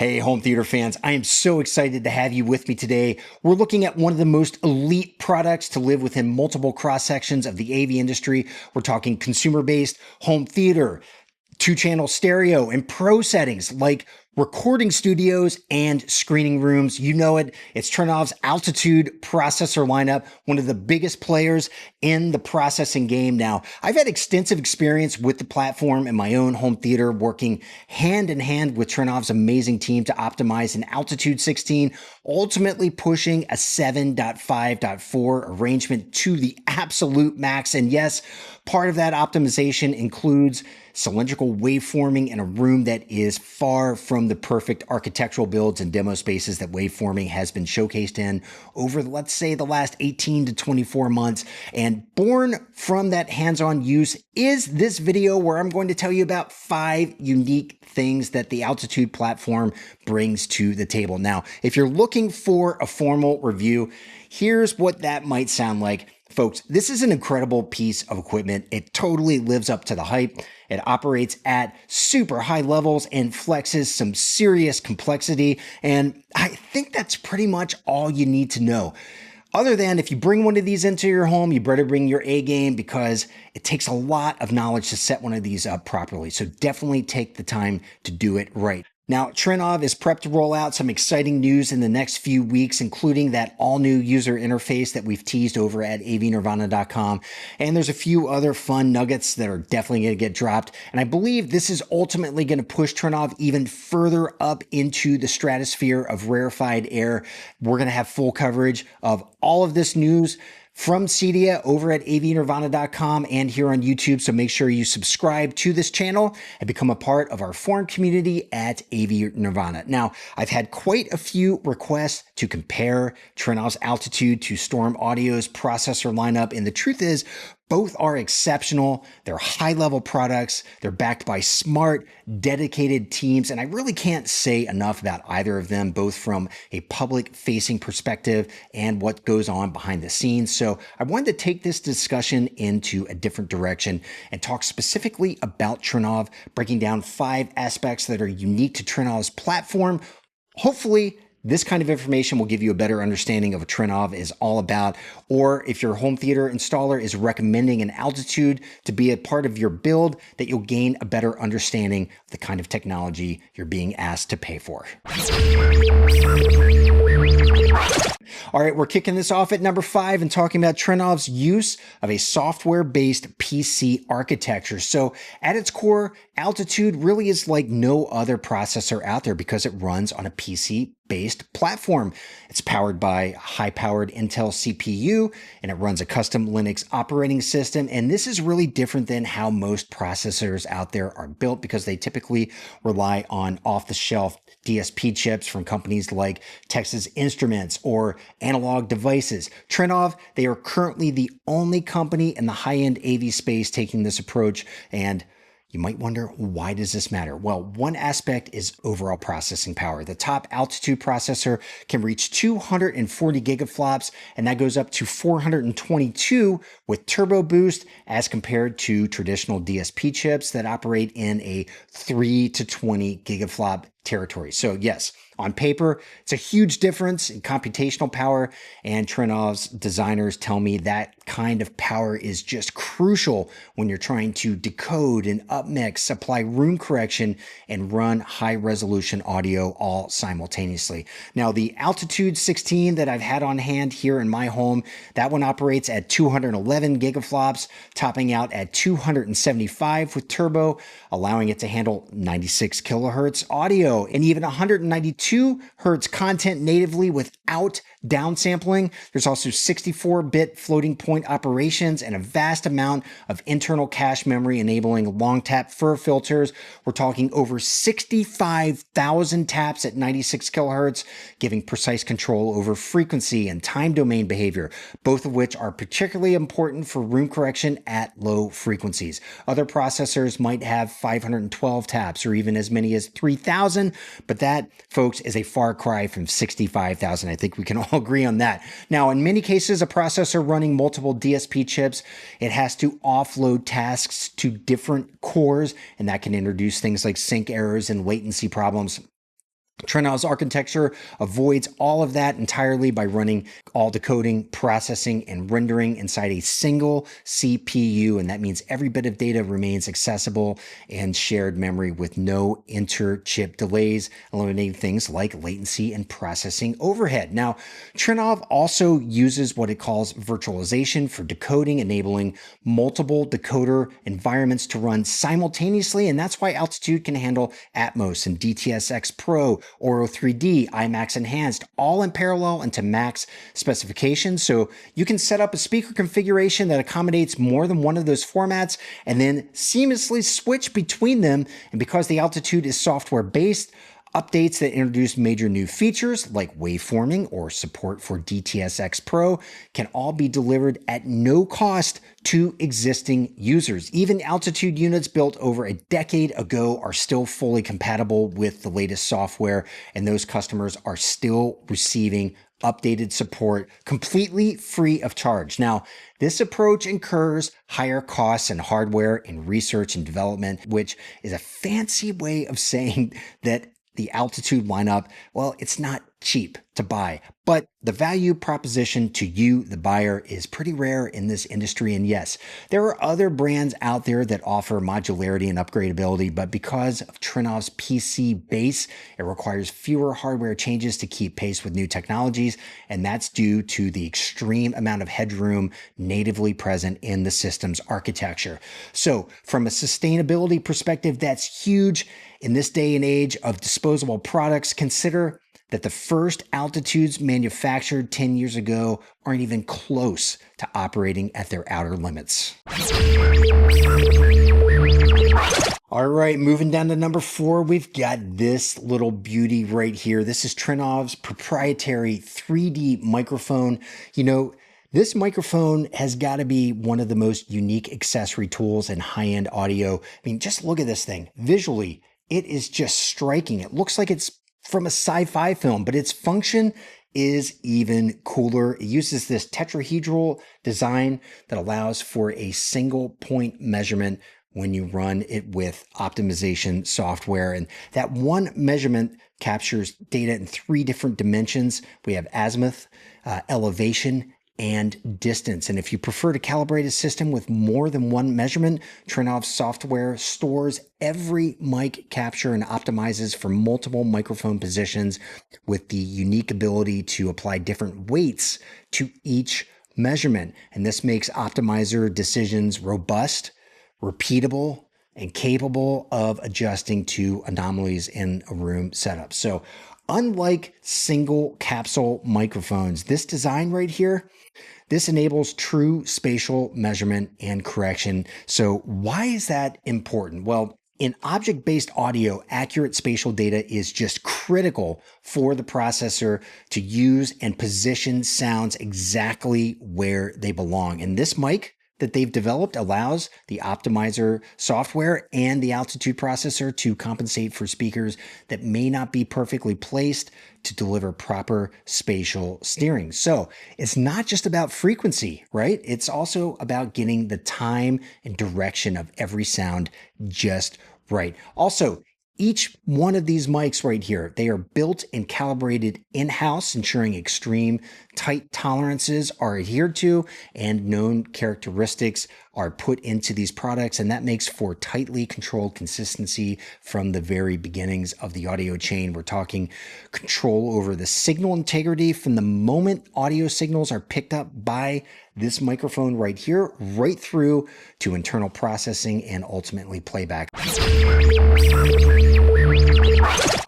Hey, home theater fans, I am so excited to have you with me today. We're looking at one of the most elite products to live within multiple cross sections of the AV industry. We're talking consumer-based home theater, two-channel stereo, and pro settings like recording studios and screening rooms. You know it. It's Trinnov's Altitude processor lineup, one of the biggest players in the processing game now. I've had extensive experience with the platform in my own home theater, working hand in hand with Trinnov's amazing team to optimize an Altitude 16, ultimately pushing a 7.5.4 arrangement to the absolute max. And yes, part of that optimization includes cylindrical waveforming in a room that is far from the perfect architectural builds and demo spaces that waveforming has been showcased in over, let's say, the last 18 to 24 months. And born from that hands-on use is this video where I'm going to tell you about 5 unique things that the Altitude platform brings to the table. Now, if you're looking for a formal review, here's what that might sound like. Folks, this is an incredible piece of equipment. It totally lives up to the hype. It operates at super high levels and flexes some serious complexity. And I think that's pretty much all you need to know. Other than if you bring one of these into your home, you better bring your A game because it takes a lot of knowledge to set one of these up properly. So definitely take the time to do it right. Now, Trinnov is prepped to roll out some exciting news in the next few weeks, including that all-new user interface that we've teased over at avnirvana.com. And there's a few other fun nuggets that are definitely going to get dropped. And I believe this is ultimately going to push Trinnov even further up into the stratosphere of rarefied air. We're going to have full coverage of all of this news from Cedia over at avnirvana.com and here on YouTube. So make sure you subscribe to this channel and become a part of our forum community at AV Nirvana. Now, I've had quite a few requests to compare Trinnov's Altitude to Storm Audio's processor lineup. And the truth is, both are exceptional. They're high-level products. They're backed by smart, dedicated teams. And I really can't say enough about either of them, both from a public-facing perspective and what goes on behind the scenes. So I wanted to take this discussion into a different direction and talk specifically about Trinnov, breaking down 5 aspects that are unique to Trinnov's platform. Hopefully, this kind of information will give you a better understanding of what Trinnov is all about, or if your home theater installer is recommending an Altitude to be a part of your build, that you'll gain a better understanding of the kind of technology you're being asked to pay for. All right, we're kicking this off at number 5 and talking about Trinnov's use of a software-based PC architecture. So at its core, Altitude really is like no other processor out there because it runs on a PC-based platform. It's powered by a high-powered Intel CPU, and it runs a custom Linux operating system. And this is really different than how most processors out there are built because they typically rely on off-the-shelf DSP chips from companies like Texas Instruments or Analog Devices. Trinnov, they are currently the only company in the high-end AV space taking this approach, and you might wonder, why does this matter? Well, one aspect is overall processing power. The top Altitude processor can reach 240 gigaflops, and that goes up to 422 with turbo boost as compared to traditional DSP chips that operate in a 3 to 20 gigaflop territory. So yes, on paper, it's a huge difference in computational power, and Trinnov's designers tell me that kind of power is just crucial when you're trying to decode and upmix, apply room correction, and run high-resolution audio all simultaneously. Now, the Altitude 16 that I've had on hand here in my home, that one operates at 211 gigaflops, topping out at 275 with turbo, allowing it to handle 96 kilohertz audio and even 192 hertz content natively without downsampling. There's also 64-bit floating point operations and a vast amount of internal cache memory enabling long tap fur filters. We're talking over 65,000 taps at 96 kilohertz, giving precise control over frequency and time domain behavior, both of which are particularly important for room correction at low frequencies. Other processors might have 512 taps or even as many as 3,000, but that, folks, is a far cry from 65,000. I think we can all agree on that. Now, in many cases, a processor running multiple DSP chips, it has to offload tasks to different cores, and that can introduce things like sync errors and latency problems. Trinnov's architecture avoids all of that entirely by running all decoding, processing, and rendering inside a single CPU. And that means every bit of data remains accessible and shared memory with no inter-chip delays, eliminating things like latency and processing overhead. Now, Trinnov also uses what it calls virtualization for decoding, enabling multiple decoder environments to run simultaneously. And that's why Altitude can handle Atmos and DTS:X Pro, Auro 3D, IMAX Enhanced, all in parallel and to max specifications. So you can set up a speaker configuration that accommodates more than one of those formats and then seamlessly switch between them. And because the Altitude is software based, updates that introduce major new features like waveforming or support for DTS:X Pro can all be delivered at no cost to existing users. Even Altitude units built over a decade ago are still fully compatible with the latest software, and those customers are still receiving updated support completely free of charge. Now, this approach incurs higher costs in hardware and research and development, which is a fancy way of saying that the Altitude lineup, well, it's not cheap to buy, but the value proposition to you, the buyer, is pretty rare in this industry. And yes, there are other brands out there that offer modularity and upgradability, but because of Trinnov's PC base, it requires fewer hardware changes to keep pace with new technologies, and that's due to the extreme amount of headroom natively present in the system's architecture. So from a sustainability perspective, that's huge. In this day and age of disposable products, consider that the first Altitudes manufactured 10 years ago aren't even close to operating at their outer limits. All right, moving down to number 4, we've got this little beauty right here. This is Trinnov's proprietary 3D microphone. You know, this microphone has got to be one of the most unique accessory tools in high-end audio. I mean, just look at this thing. Visually, it is just striking. It looks like it's from a sci-fi film, but its function is even cooler. It uses this tetrahedral design that allows for a single point measurement when you run it with optimization software. And that one measurement captures data in 3 different dimensions. We have azimuth, elevation, and distance. And if you prefer to calibrate a system with more than one measurement, Trinnov software stores every mic capture and optimizes for multiple microphone positions with the unique ability to apply different weights to each measurement. And this makes optimizer decisions robust, repeatable, and capable of adjusting to anomalies in a room setup. So unlike single capsule microphones, this design right here, this enables true spatial measurement and correction. So why is that important? Well, in object-based audio, accurate spatial data is just critical for the processor to use and position sounds exactly where they belong. And this mic that they've developed allows the optimizer software and the Altitude processor to compensate for speakers that may not be perfectly placed to deliver proper spatial steering. So it's not just about frequency, right? It's also about getting the time and direction of every sound just right. Also, each one of these mics right here, they are built and calibrated in-house, ensuring extreme tight tolerances are adhered to and known characteristics are put into these products. And that makes for tightly controlled consistency from the very beginnings of the audio chain. We're talking control over the signal integrity from the moment audio signals are picked up by this microphone right here, right through to internal processing and ultimately playback.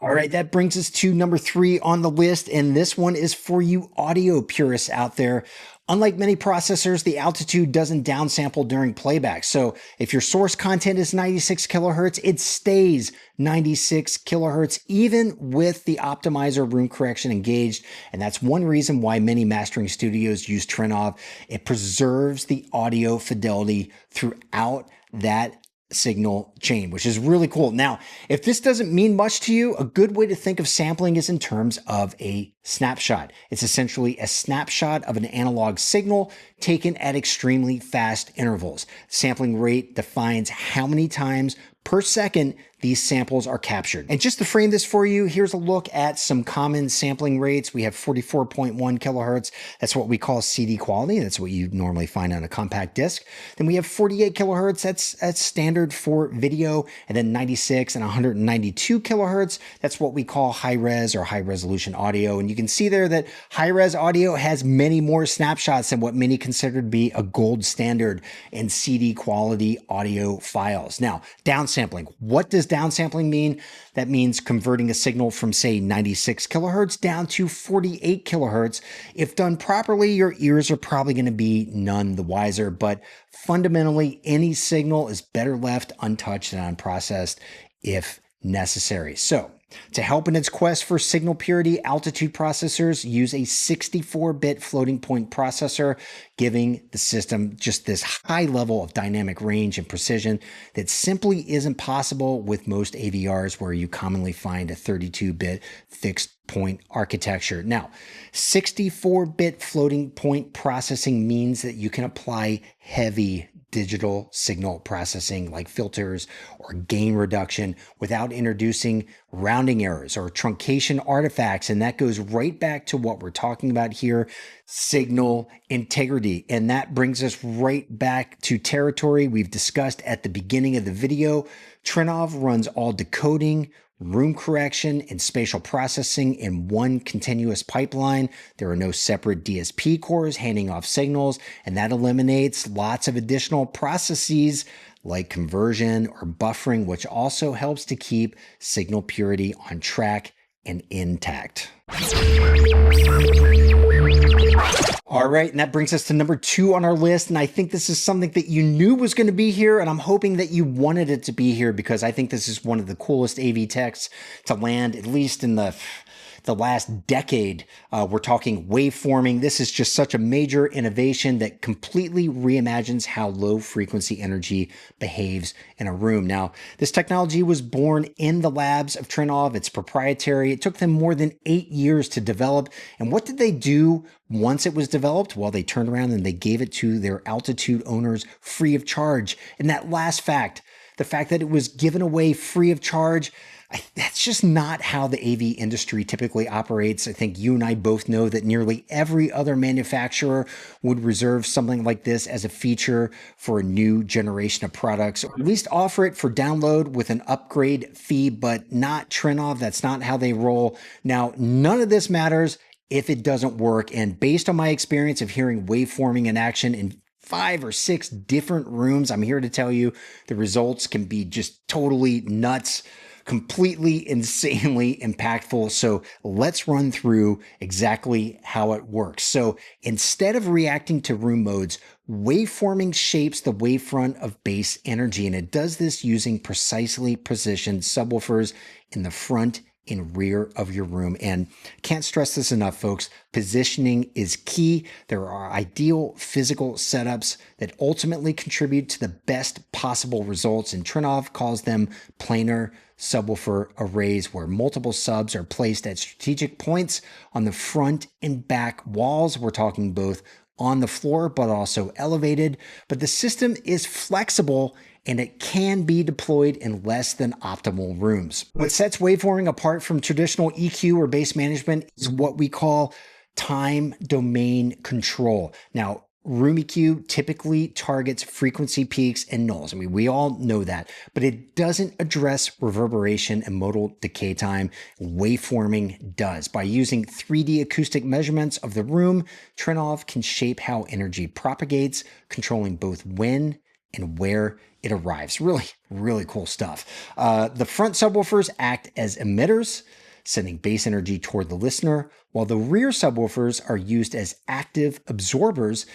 All right, that brings us to number 3 on the list, and this one is for you audio purists out there. Unlike many processors, the Altitude doesn't downsample during playback. So if your source content is 96 kilohertz, it stays 96 kilohertz, even with the optimizer room correction engaged. And that's one reason why many mastering studios use Trinnov. It preserves the audio fidelity throughout that signal chain, which is really cool. Now, if this doesn't mean much to you, a good way to think of sampling is in terms of a snapshot. It's essentially a snapshot of an analog signal taken at extremely fast intervals. Sampling rate defines how many times per second these samples are captured. And just to frame this for you, here's a look at some common sampling rates. We have 44.1 kilohertz. That's what we call CD quality. That's what you normally find on a compact disc. Then we have 48 kilohertz. That's standard for video. And then 96 and 192 kilohertz. That's what we call high res or high resolution audio. And you can see there that high res audio has many more snapshots than what many consider to be a gold standard in CD quality audio files. Now, downsampling. What does downsampling mean? That means converting a signal from, say, 96 kilohertz down to 48 kilohertz. If done properly, your ears are probably going to be none the wiser, but fundamentally, any signal is better left untouched and unprocessed if necessary. So, to help in its quest for signal purity, Altitude processors use a 64-bit floating point processor, giving the system just this high level of dynamic range and precision that simply isn't possible with most AVRs, where you commonly find a 32-bit fixed point architecture. Now, 64-bit floating point processing means that you can apply heavy digital signal processing like filters or gain reduction without introducing rounding errors or truncation artifacts. And that goes right back to what we're talking about here, signal integrity. And that brings us right back to territory we've discussed at the beginning of the video. Trinnov runs all decoding, room correction, and spatial processing in one continuous pipeline. There are no separate DSP cores handing off signals, and that eliminates lots of additional processes like conversion or buffering, which also helps to keep signal purity on track and intact. All right, and that brings us to number 2 on our list, and I think this is something that you knew was going to be here, and I'm hoping that you wanted it to be here because I think this is one of the coolest AV techs to land, at least in the last decade. We're talking waveforming. This is just such a major innovation that completely reimagines how low frequency energy behaves in a room. Now, this technology was born in the labs of Trinnov. It's proprietary. It took them more than 8 years to develop. And what did they do once it was developed? Well, they turned around and they gave it to their Altitude owners free of charge. And that last fact, the fact that it was given away free of charge, that's just not how the AV industry typically operates. I think you and I both know that nearly every other manufacturer would reserve something like this as a feature for a new generation of products, or at least offer it for download with an upgrade fee, but not Trinnov. That's not how they roll. Now, none of this matters if it doesn't work. And based on my experience of hearing waveforming in action in 5 or 6 different rooms, I'm here to tell you the results can be just totally nuts, completely insanely impactful. So let's run through exactly how it works. So instead of reacting to room modes, waveforming shapes the wavefront of bass energy, and it does this using precisely positioned subwoofers in the front and rear of your room. And can't stress this enough, folks. Positioning is key. There are ideal physical setups that ultimately contribute to the best possible results, and Trinnov calls them planar subwoofer arrays, where multiple subs are placed at strategic points on the front and back walls. We're talking both on the floor, but also elevated. But the system is flexible and it can be deployed in less than optimal rooms. What sets waveforming apart from traditional EQ or bass management is what we call time domain control. Now, room EQ typically targets frequency peaks and nulls. I mean, we all know that, but it doesn't address reverberation and modal decay time. Waveforming does. By using 3D acoustic measurements of the room, Trinnov can shape how energy propagates, controlling both when and where it arrives. Really, really cool stuff. The front subwoofers act as emitters, sending bass energy toward the listener, while the rear subwoofers are used as active absorbers.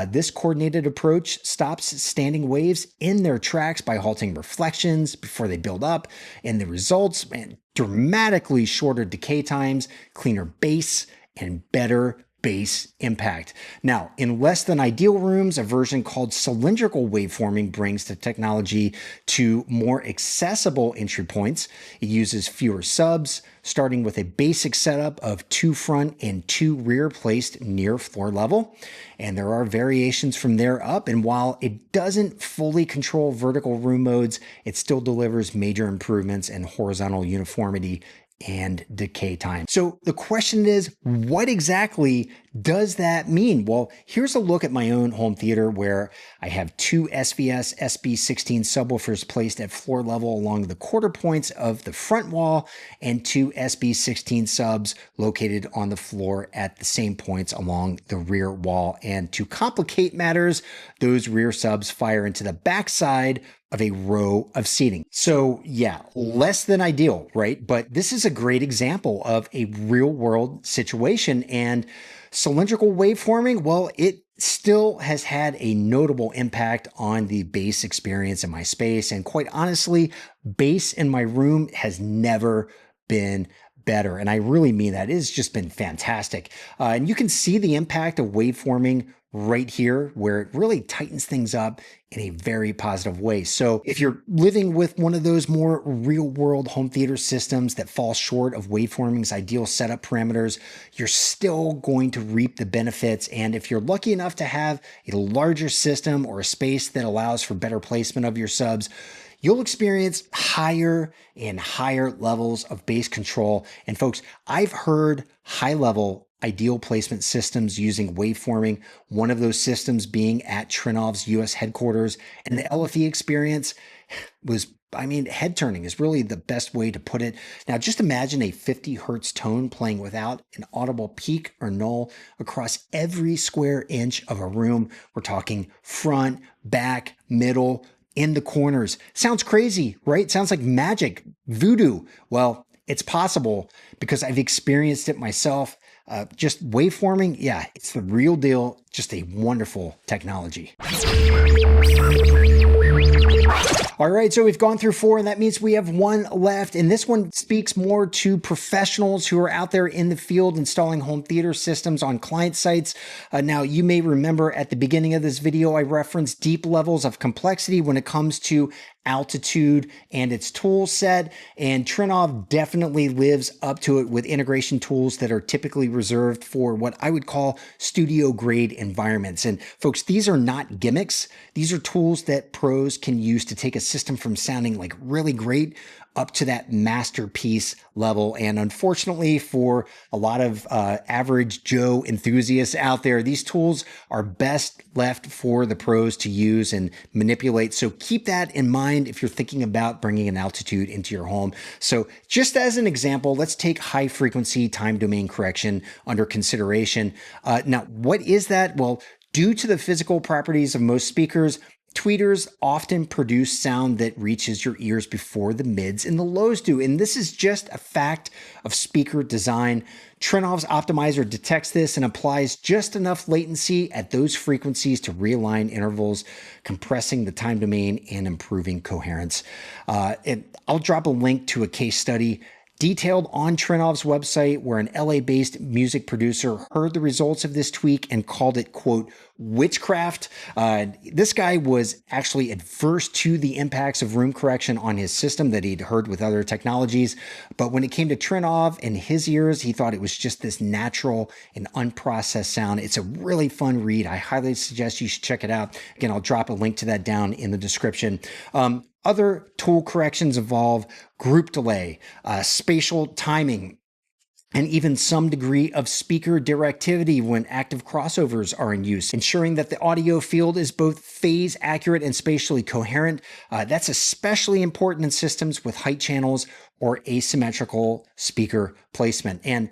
This coordinated approach stops standing waves in their tracks by halting reflections before they build up, and the results, man, dramatically shorter decay times, cleaner bass, and better bass impact. Now, in less than ideal rooms, a version called cylindrical waveforming brings the technology to more accessible entry points. It uses fewer subs, starting with a basic setup of 2 front and 2 rear placed near floor level. And there are variations from there up. And while it doesn't fully control vertical room modes, it still delivers major improvements in horizontal uniformity and decay time. So the question is, what exactly does that mean? Well, here's a look at my own home theater where I have 2 SVS SB16 subwoofers placed at floor level along the quarter points of the front wall and 2 SB16 subs located on the floor at the same points along the rear wall. And to complicate matters, those rear subs fire into the backside of a row of seating. So yeah, less than ideal, right? But this is a great example of a real world situation. And cylindrical waveforming, well, it still has had a notable impact on the bass experience in my space. And quite honestly, bass in my room has never been better. And I really mean that. It's just been fantastic. And you can see the impact of waveforming right here, where it really tightens things up in a very positive way. So if you're living with one of those more real world home theater systems that fall short of waveforming's ideal setup parameters, you're still going to reap the benefits. And if you're lucky enough to have a larger system or a space that allows for better placement of your subs, you'll experience higher and higher levels of bass control. And folks, I've heard high level ideal placement systems using waveforming, one of those systems being at Trinnov's US headquarters. And the LFE experience was, head turning is really the best way to put it. Now, just imagine a 50 hertz tone playing without an audible peak or null across every square inch of a room. We're talking front, back, middle, in the corners. Sounds crazy, right? Sounds like magic, voodoo. Well, it's possible because I've experienced it myself. Just waveforming, yeah, it's the real deal. Just a wonderful technology. All right, so we've gone through 4, and that means we have 1 left. And this one speaks more to professionals who are out there in the field installing home theater systems on client sites. Now, you may remember at the beginning of this video, I referenced deep levels of complexity when it comes to Altitude and its tool set. And Trinnov definitely lives up to it with integration tools that are typically reserved for what I would call studio grade environments. And folks, these are not gimmicks. These are tools that pros can use to take a system from sounding like really great up to that masterpiece level. And unfortunately for a lot of average Joe enthusiasts out there, these tools are best left for the pros to use and manipulate. So keep that in mind if you're thinking about bringing an Altitude into your home. So just as an example, let's take high frequency time domain correction under consideration. Now, what is that? Well, due to the physical properties of most speakers, tweeters often produce sound that reaches your ears before the mids and the lows do. And this is just a fact of speaker design. Trinnov's optimizer detects this and applies just enough latency at those frequencies to realign intervals, compressing the time domain and improving coherence. And I'll drop a link to a case study detailed on Trinnov's website where an LA-based music producer heard the results of this tweak and called it, quote, witchcraft. This guy was actually adverse to the impacts of room correction on his system that he'd heard with other technologies. But when it came to Trinnov, in his ears, he thought it was just this natural and unprocessed sound. It's a really fun read. I highly suggest you should check it out. Again, I'll drop a link to that down in the description. Other tool corrections involve group delay, spatial timing, and even some degree of speaker directivity when active crossovers are in use, ensuring that the audio field is both phase accurate and spatially coherent. That's especially important in systems with height channels or asymmetrical speaker placement. And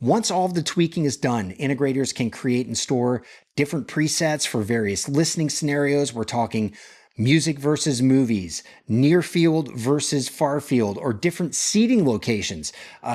once all of the tweaking is done, integrators can create and store different presets for various listening scenarios. We're talking music versus movies, near field versus far field, or different seating locations.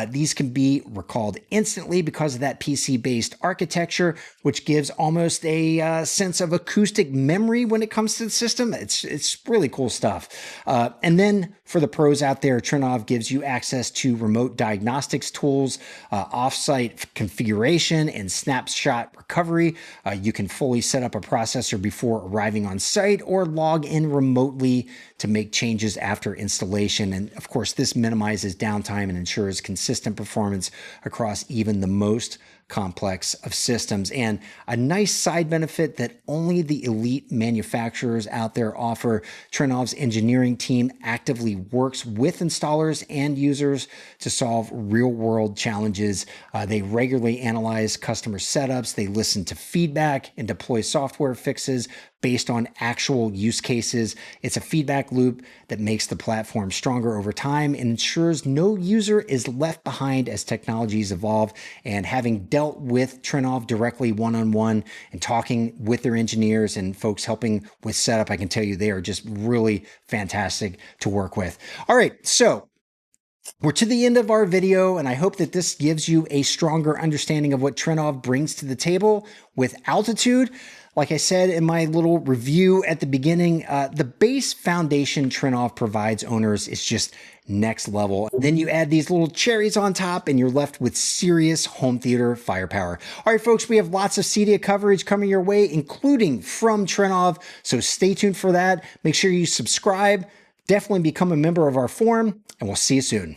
These can be recalled instantly because of that PC-based architecture, which gives almost a sense of acoustic memory when it comes to the system. It's really cool stuff. And then for the pros out there, Trinnov gives you access to remote diagnostics tools, offsite configuration, and snapshot recovery. You can fully set up a processor before arriving on site or log in remotely to make changes after installation. And of course, this minimizes downtime and ensures consistent performance across even the most complex of systems. And a nice side benefit that only the elite manufacturers out there offer, Trinnov's engineering team actively works with installers and users to solve real-world challenges. They regularly analyze customer setups, they listen to feedback, and deploy software fixes based on actual use cases. It's a feedback loop that makes the platform stronger over time and ensures no user is left behind as technologies evolve. And having dealt with Trinnov directly one-on-one and talking with their engineers and folks helping with setup, I can tell you they are just really fantastic to work with. All right, so we're to the end of our video, and I hope that this gives you a stronger understanding of what Trinnov brings to the table with Altitude. Like I said in my little review at the beginning, the base foundation Trinnov provides owners is just next level. Then you add these little cherries on top and you're left with serious home theater firepower. All right, folks, we have lots of CEDIA coverage coming your way, including from Trinnov, so stay tuned for that. Make sure you subscribe, definitely become a member of our forum, and we'll see you soon.